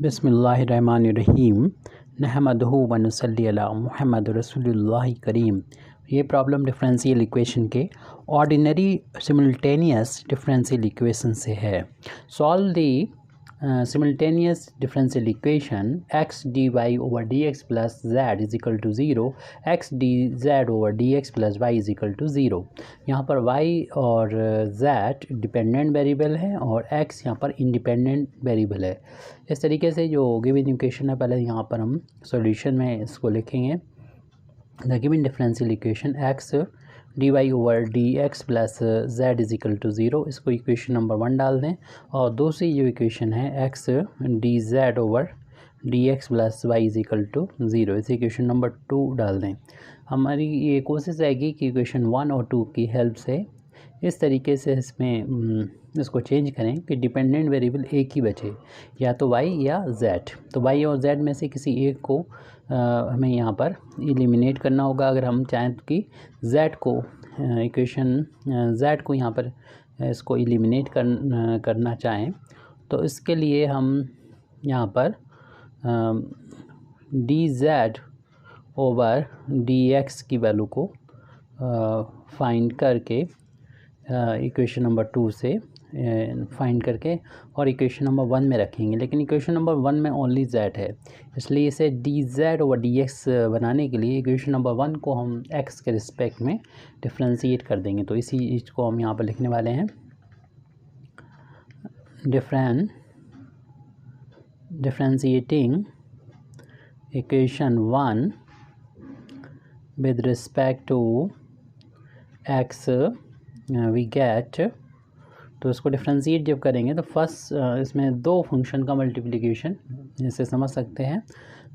बिस्मिल्लाहिर्रहमानिर्रहीम नहमदुहु व नुसल्ली अला मुहम्मद रसूलुल्लाहि करीम। ये प्रॉब्लम डिफरेंशियल इक्वेशन के ऑर्डिनरी सिमल्टेनियस डिफरेंशियल इक्वेशन से है। Solve the simultaneous differential equation x d y over d x plus z is equal to zero, x d z over d x plus y is equal to zero. यहाँ पर y और z dependent variable है और x यहाँ पर independent variable है। इस तरीके से जो गिवन इक्वेशन है, पहले यहाँ पर हम सॉल्यूशन में इसको लिखेंगे। The given differential equation x d y over d x plus z is equal to zero, इसको इक्वेशन नंबर 1 डाल दें। और दूसरी जो इक्वेशन है x d z over d x plus y is equal to zero, इस equation number 2 डाल दें। हमारी ये कोशिश रहेगी कि इक्वेशन 1 और 2 की हेल्प से इस तरीके से इसमें इसको चेंज करें कि डिपेंडेंट वेरिएबल एक ही बचे, या तो y या z। तो y और z में से किसी एक को हमें यहाँ पर एलिमिनेट करना होगा। अगर हम चाहें कि z को इक्वेशन z को यहाँ पर इसको एलिमिनेट करना चाहें, तो इसके लिए हम यहाँ पर D z over d x की वैल्यू को फाइंड करके इक्वेशन नंबर 2 से फाइंड करके और इक्वेशन नंबर 1 में रखेंगे। लेकिन इक्वेशन नंबर 1 में ओनली z है, इसलिए इसे D z over d x बनाने के लिए इक्वेशन नंबर 1 को हम x के रिस्पेक्ट में डिफ्रेंशिएट कर देंगे। तो इसी चीज़ को हम यहाँ पर लिखने वाले हैं, differentiating equation 1 with respect to x we get। तो इसको डिफ्रेंशिएट जब करेंगे तो फर्स्ट इसमें दो फंक्शन का मल्टीप्लिकेशन जैसे समझ सकते हैं।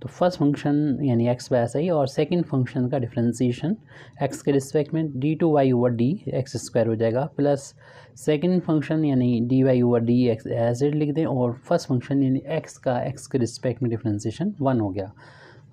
तो फर्स्ट फंक्शन यानी x वैसा ही, और सेकंड फंक्शन का डिफ्रेंशिएशन x के रिस्पेक्ट में d two y over d x square हो जाएगा, प्लस सेकंड फंक्शन यानी d y over d x as it लिख दें, और फर्स्ट फंक्शन यानी x का x के रिस्पेक्ट में डिफ्रेंशिएशन 1 हो गया।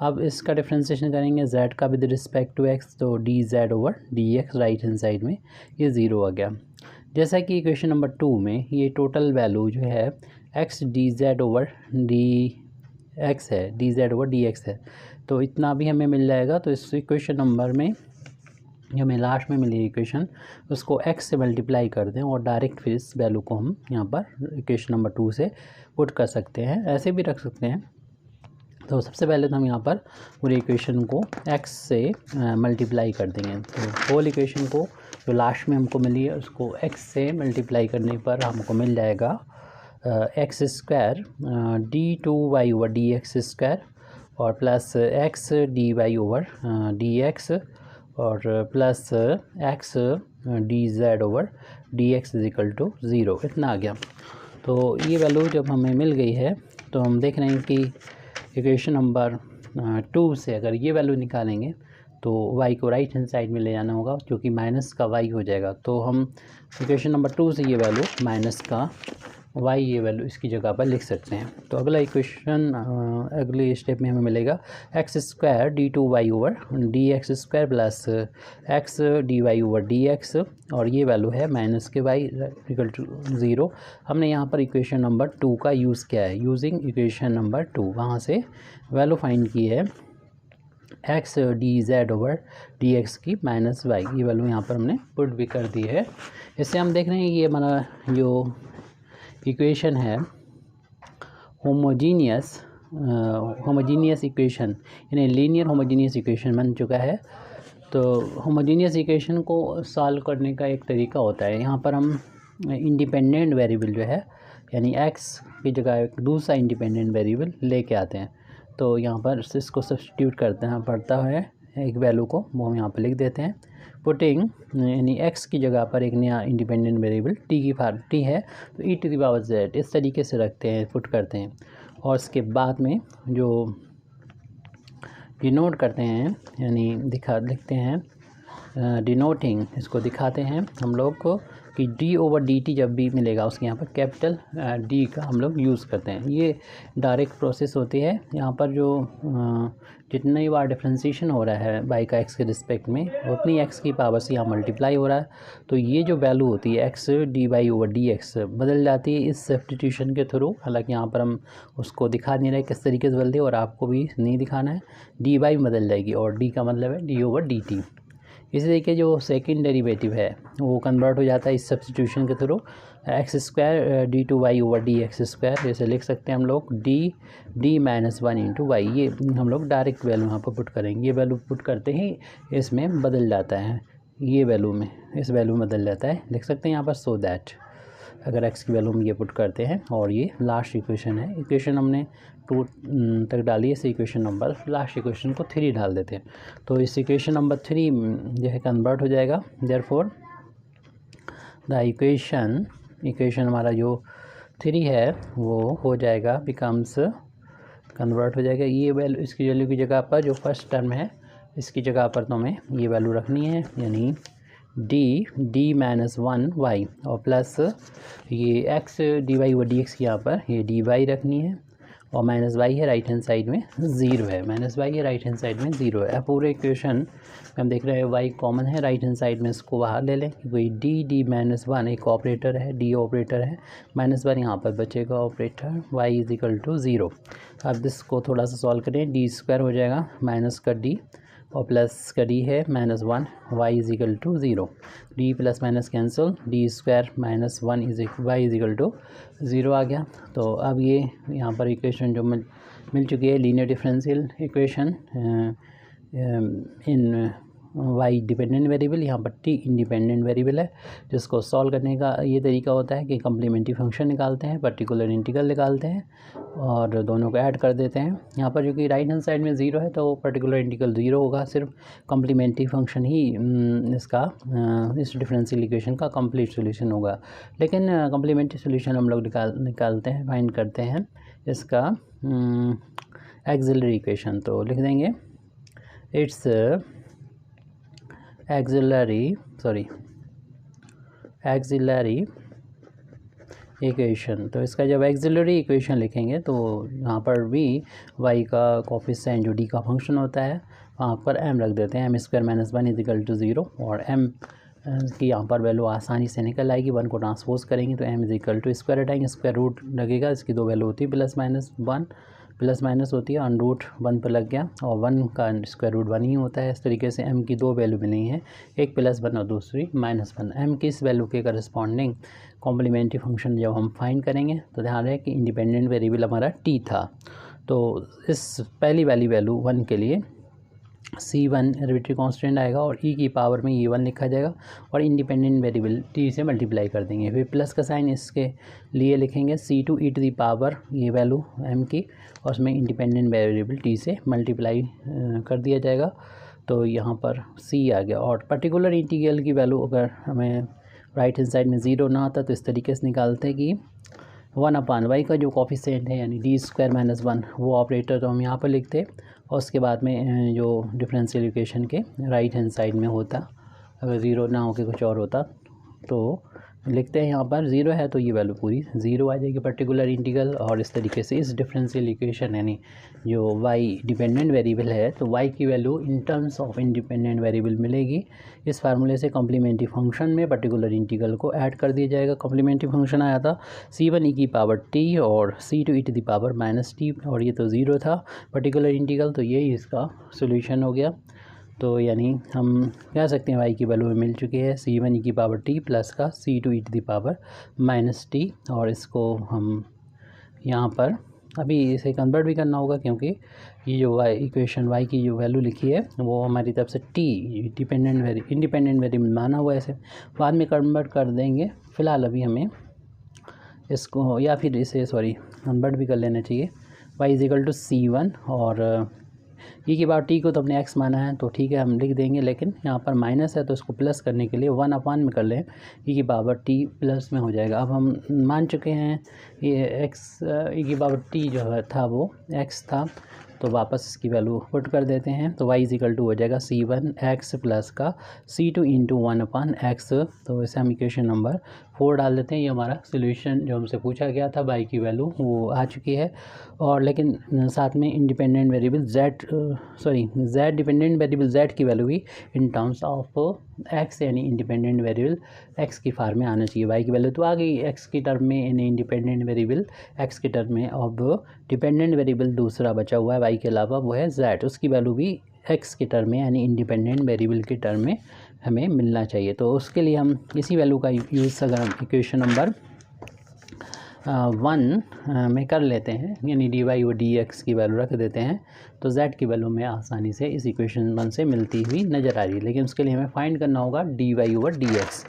अब इसका डिफ्रेंशिएशन करेंगे z का विद रिस्पेक्ट टू x, तो d z over d x right hand side में ये 0 आ गया। जैसा कि इक्वेशन नंबर 2 में ये टोटल वैल्यू जो है x d z over d x है, d z over d x है, तो इतना भी हमें मिल जाएगा। तो इस इक्वेशन नंबर में जो हमें लास्ट में मिली इक्वेशन उसको x से मल्टीप्लाई कर दें और डायरेक्ट फिर इस वैल्यू को हम यहाँ पर इक्वेशन नंबर 2 से पुट कर सकते हैं, ऐसे भी रख सकते हैं। तो सबसे पहले तो हम यहाँ पर पूरी इक्वेशन को x से मल्टीप्लाई कर देंगे। तो होल इक्वेशन को जो लास्ट में हमको मिली है उसको x से मल्टीप्लाई करने पर हमको मिल जाएगा x square d two y over d x square और plus x d y over d x और plus x d z over d x is equal to zero, इतना आ गया। तो ये वैल्यू जब हमें मिल गई है तो हम देख रहे हैं कि इक्वेशन नंबर 2 से अगर ये वैल्यू निकालेंगे तो y को राइट हैंड साइड में ले जाना होगा, क्योंकि माइनस का y हो जाएगा। तो हम इक्वेशन नंबर 2 से ये वैल्यू माइनस का y ये वैल्यू इसकी जगह पर लिख सकते हैं। तो अगला इक्वेशन अगले स्टेप में हमें मिलेगा x square d two y over d x square plus x d y over d x, और ये वैल्यू है माइनस के y इक्वल टू 0। हमने यहाँ पर इक्वेशन नंबर 2 का यूज़ किया है, यूजिंग इक्वेशन नंबर 2 वहाँ से वैल्यू फाइंड की है x d z over d x की माइनस वाई, ये वैल्यू यहाँ पर हमने पुट भी कर दी है। इससे हम देख रहे हैं ये हमारा जो इक्वेशन है होमोजीनियस इक्वेशन यानी लीनियर होमोजीनियस इक्वेशन बन चुका है। तो होमोजीनियस इक्वेशन को सॉल्व करने का एक तरीका होता है, यहाँ पर हम इंडिपेंडेंट वेरिएबल जो है यानी x की जगह एक दूसरा इंडिपेंडेंट वेरिएबल लेके आते हैं। तो यहाँ पर इसको सब्स्टिट्यूट करते हैं पड़ता है एक वैल्यू को, वो हम यहाँ पर लिख देते हैं पुटिंग यानी x की जगह पर एक नया इंडिपेंडेंट वेरिएबल t है तो e to the power z इस तरीके से रखते हैं, पुट करते हैं। और इसके बाद में जो डिनोट करते हैं यानी लिखते हैं डिनोटिंग, इसको दिखाते हैं हम लोग को कि d/dt जब भी मिलेगा उसके यहाँ पर कैपिटल D का हम लोग यूज़ करते हैं। ये डायरेक्ट प्रोसेस होती है। यहाँ पर जो जितनी बार डिफ्रेंशिएशन हो रहा है y का x के रिस्पेक्ट में उतनी x की पावर से यहाँ मल्टीप्लाई हो रहा है। तो ये जो वैल्यू होती है x dy/dx बदल जाती है इस सब्स्टिट्यूशन के थ्रू। हालांकि यहाँ पर हम उसको दिखा नहीं रहे किस तरीके से बदलती है और आपको भी नहीं दिखाना है। dy बदल जाएगी और d का मतलब है d/dt। इसी तरीके जो सेकंड डेरिवेटिव है वो कन्वर्ट हो जाता है इस सब्स्टिट्यूशन के थ्रू। x² d/y/dx², जैसे लिख सकते हैं हम लोग d-1 × y। ये हम लोग डायरेक्ट वैल्यू यहाँ पर पुट करेंगे। ये वैल्यू पुट करते ही इसमें बदल जाता है, ये वैल्यू में इस वैल्यू में बदल जाता है। लिख सकते हैं यहाँ पर सो दैट अगर x की वैल्यू में ये पुट करते हैं। और ये लास्ट इक्वेशन है। इक्वेशन हमने 2 तक डाली है, इस इक्वेशन नंबर लास्ट इक्वेशन को 3 डाल देते हैं। तो इस इक्वेशन नंबर 3 जो है कन्वर्ट हो जाएगा। देयरफॉर द इक्वेशन हमारा जो 3 है वो हो जाएगा बिकम्स कन्वर्ट हो जाएगा। ये वैल्यू इसकी वैल्यू की जगह पर जो फर्स्ट टर्म है इसकी जगह पर तो हमें ये वैल्यू रखनी है, यानी d-1 y और प्लस ये x dy/dx की यहाँ पर ये dy रखनी है और माइनस y है राइट हैंड साइड में 0 है, माइनस y है राइट हैंड साइड में 0 है। पूरे इक्वेशन हम देख रहे हैं y कॉमन है राइट हैंड साइड में, इसको बाहर ले लें क्योंकि d-1 एक ऑपरेटर है, d ऑपरेटर है, -1 यहाँ पर बचेगा ऑपरेटर, y = 0। अब इसको थोड़ा सा सॉल्व करें, d² हो जाएगा माइनस का d और प्लस का d है -1, y = 0। d plus minus cancel, d² -1 y = 0 आ गया। तो अब ये यहाँ पर इक्वेशन जो मिल चुकी है linear differential equation in y dependent variable, यहाँ पर t इंडिपेंडेंट वेरिएबल है। जिसको सॉल्व करने का ये तरीका होता है कि कम्प्लीमेंट्री फंक्शन निकालते हैं, पर्टिकुलर इंटीग्रल निकालते हैं और दोनों को ऐड कर देते हैं। यहाँ पर जो कि राइट हैंड साइड में 0 है तो पर्टिकुलर इंटीग्रल 0 होगा, सिर्फ कम्प्लीमेंट्री फंक्शन ही इसका इस डिफरेंशियल इक्वेशन का कंप्लीट सोल्यूशन होगा। लेकिन कम्प्लीमेंट्री सोल्यूशन हम लोग निकालते हैं, फाइंड करते हैं इसका एक्सिलरी इक्वेशन। तो लिख देंगे इट्स एक्सिलरी इक्वेशन। तो इसका जब एक्सिलरी इक्वेशन लिखेंगे तो यहाँ पर भी y का कोफिशिएंट जो d का फंक्शन होता है वहाँ पर m रख देते हैं, m² - 1 = 0 और m की यहाँ पर वैल्यू आसानी से निकल आएगी। 1 को ट्रांसपोज करेंगे तो m = स्क्वायर हटाएंगे, स्क्वायर रूट लगेगा, इसकी 2 वैल्यू होती है +-1 प्लस माइनस होती है, √1 पर लग गया और 1 का स्क्वायर रूट 1 ही होता है। इस तरीके से m की 2 वैल्यू मिली हैं, एक +1 और दूसरी -1। m की इस वैल्यू के करस्पॉन्डिंग कॉम्प्लीमेंट्री फंक्शन जब हम फाइंड करेंगे तो ध्यान रहे कि इंडिपेंडेंट वेरिएबल हमारा t था। तो इस पहली वाली वैल्यू 1 के लिए c1 आर्बिट्रेरी कांस्टेंट आएगा और e की पावर में ये 1 लिखा जाएगा और इंडिपेंडेंट वेरिएबल t से मल्टीप्लाई कर देंगे। फिर प्लस का साइन इसके लिए लिखेंगे c2 e⁻, ये वैल्यू m की, और उसमें इंडिपेंडेंट वेरिएबल t से मल्टीप्लाई कर दिया जाएगा। तो यहाँ पर c आ गया। और पर्टिकुलर इंटीग्रल की वैल्यू अगर हमें राइट हैंड साइड में 0 ना आता तो इस तरीके से निकालते हैं कि 1/y का जो कोफिशिएंट है यानी d² - 1 वो ऑपरेटर तो हम यहाँ पर लिखते हैं और उसके बाद में जो डिफरेंशियल इक्वेशन के राइट हैंड साइड में होता, अगर 0 ना हो के कुछ और होता तो लिखते हैं यहाँ पर 0 है तो ये वैल्यू पूरी 0 आ जाएगी पर्टिकुलर इंटीग्रल। और इस तरीके से इस डिफरेंशियल इक्वेशन यानी जो y डिपेंडेंट वेरिएबल है तो y की value in terms of independent variable मिलेगी। इस फार्मूले से कम्प्लीमेंट्री फंक्शन में पर्टिकुलर इंटीग्रल को ऐड कर दिया जाएगा। कम्प्लीमेंट्री फंक्शन आया था c1 e⁻t और c2 e⁻t और ये तो 0 था पर्टिकुलर इंटीग्रल, तो यही इसका सोल्यूशन हो गया। तो यानी हम कह सकते हैं y की वैल्यू मिल चुकी है c1 e⁻t प्लस का c2 e⁻t और इसको हम यहाँ पर अभी इसे कन्वर्ट भी करना होगा क्योंकि ये जो इक्वेशन y की जो वैल्यू लिखी है वो हमारी तरफ से t इंडिपेंडेंट वेरिएबल माना हुआ है, ऐसे बाद में कन्वर्ट कर देंगे। फ़िलहाल अभी हमें इसको या फिर इसे कन्वर्ट भी कर लेना चाहिए। y = c1 और ई की पावर टी को तो हमने एक्स माना है तो ठीक है हम लिख देंगे, लेकिन यहाँ पर माइनस है तो इसको प्लस करने के लिए 1 अपान में कर लें, ई की पावर टी प्लस में हो जाएगा। अब हम मान चुके हैं ये एक्स ई की पावर टी जो है था वो एक्स था, तो वापस इसकी वैल्यू पुट कर देते हैं। तो y इजिकल टू हो जाएगा c1x प्लस का c2 इंटू 1/x। तो इसे हम इक्वेशन नंबर 4 डाल देते हैं। ये हमारा सोल्यूशन जो हमसे पूछा गया था y की वैल्यू वो आ चुकी है। और लेकिन साथ में independent variable z dependent variable z की वैल्यू भी इन टर्म्स ऑफ x यानी इंडिपेंडेंट वेरिएबल x की फॉर्म में आना चाहिए। y की वैल्यू तो आ गई x की टर्म में यानी इंडिपेंडेंट वेरिएबल x की टर्म में। अब डिपेंडेंट वेरिएबल दूसरा बचा हुआ है y के अलावा, वो है z, उसकी वैल्यू भी x की टर्म में यानी इंडिपेंडेंट वेरिएबल की टर्म में हमें मिलना चाहिए। तो उसके लिए हम इसी वैल्यू का यूज़ अगर हम इक्वेशन नंबर 1 में कर लेते हैं, यानी dy और dx की वैल्यू रख देते हैं, तो z की वैल्यू में आसानी से इस इक्वेशन 1 से मिलती हुई नज़र आ रही है। लेकिन उसके लिए हमें फाइंड करना होगा dy और dx।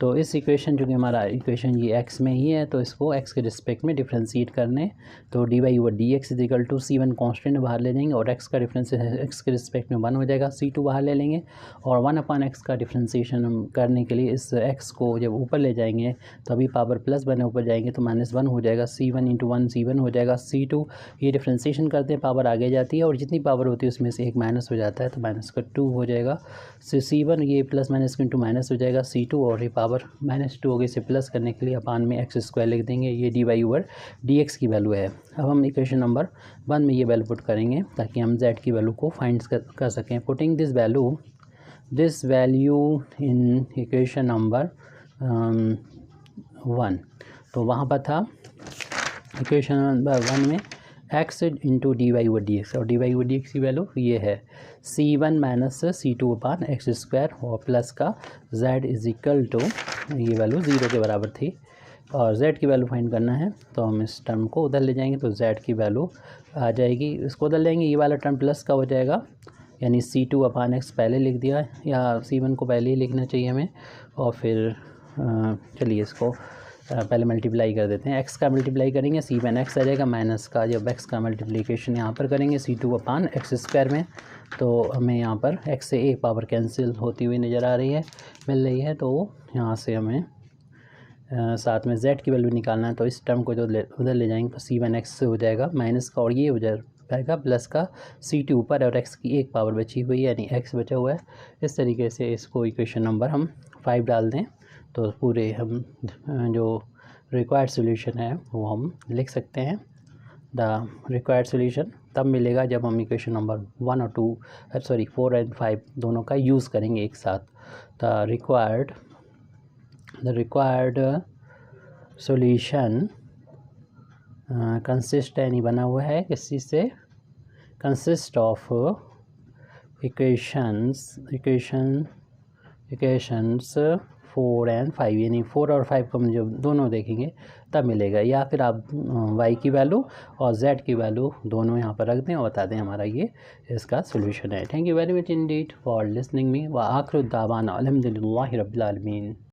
तो इस इक्वेशन जो कि हमारा इक्वेशन ये x में ही है, तो इसको x के रिस्पेक्ट में डिफ्रेंशिएट करने, तो dy और dx is equal to c1 constant बाहर ले लेंगे और x का डिफरेंस x के रिस्पेक्ट में 1 हो जाएगा, c2 बाहर ले लेंगे और 1/x का डिफ्रेंशिएशन करने के लिए इस x को जब ऊपर ले जाएंगे तो अभी पावर प्लस बने ऊपर जाएंगे तो -1 हो जाएगा, c1 इंटू 1 c1 हो जाएगा, c2 ये डिफ्रेंशिएशन करते हैं पावर आगे जाती है और जितनी पावर होती है उसमें से एक माइनस हो जाता है तो माइनस का 2 हो जाएगा, c1 ये प्लस माइनस इंटू माइनस हो जाएगा, c2 और ये पावर -2 हो गई, इसे प्लस करने के लिए अपान में x² लिख देंगे। ये dy ओवर dx की वैल्यू है। अब हम इक्वेशन नंबर 1 में ये वैल्यू पुट करेंगे ताकि हम z की वैल्यू को फाइंड कर सकें। Putting this value in equation number 1, तो वहाँ पर था इक्वेशन नंबर 1 में x into dy over dx और dy ओवर dx की वैल्यू ये है c1 माइनस c2/x² और प्लस का z इजिकल टू ये वैल्यू 0 के बराबर थी और z की वैल्यू फाइंड करना है तो हम इस टर्म को उधर ले जाएंगे तो z की वैल्यू आ जाएगी, इसको उधर लेंगे, ये वाला टर्म प्लस का हो जाएगा यानी c2/x पहले लिख दिया या c1 को पहले ही लिखना चाहिए हमें और फिर चलिए इसको पहले मल्टीप्लाई कर देते हैं। x का मल्टीप्लाई करेंगे c1x आ जाएगा, माइनस का जब x का मल्टीप्लिकेशन यहाँ पर करेंगे c2/x² में तो हमें यहाँ पर x से एक पावर कैंसिल होती हुई नज़र आ रही है मिल रही है, तो यहाँ से हमें साथ में z की वैल्यू निकालना है तो इस टर्म को जो उधर ले जाएंगे तो c1x से हो जाएगा माइनस का और ये हो जाएगा प्लस का c2 ऊपर और x की एक पावर बची हुई है यानी x बचा हुआ है। इस तरीके से इसको इक्वेशन नंबर हम 5 डाल दें तो पूरे हम जो रिक्वायर्ड सॉल्यूशन है वो हम लिख सकते हैं। द रिक्वायर्ड सॉल्यूशन तब मिलेगा जब हम इक्वेशन नंबर 1 और 4 एंड 5 दोनों का यूज़ करेंगे एक साथ। द रिक्वायर्ड सॉल्यूशन कंसिस्ट यानी बना हुआ है किस चीज़ से, कंसिस्ट ऑफ इक्वेशंस 4 एंड 5 यानी 4 और 5 को हम जब दोनों देखेंगे तब मिलेगा, या फिर आप y की वैल्यू और z की वैल्यू दोनों यहाँ पर रख दें और बता दें हमारा ये इसका सोल्यूशन है। Thank you very much Indeed for listening me व आखिर दावाना अल्हम्दुलिल्लाहि रब्बिल आलमीन।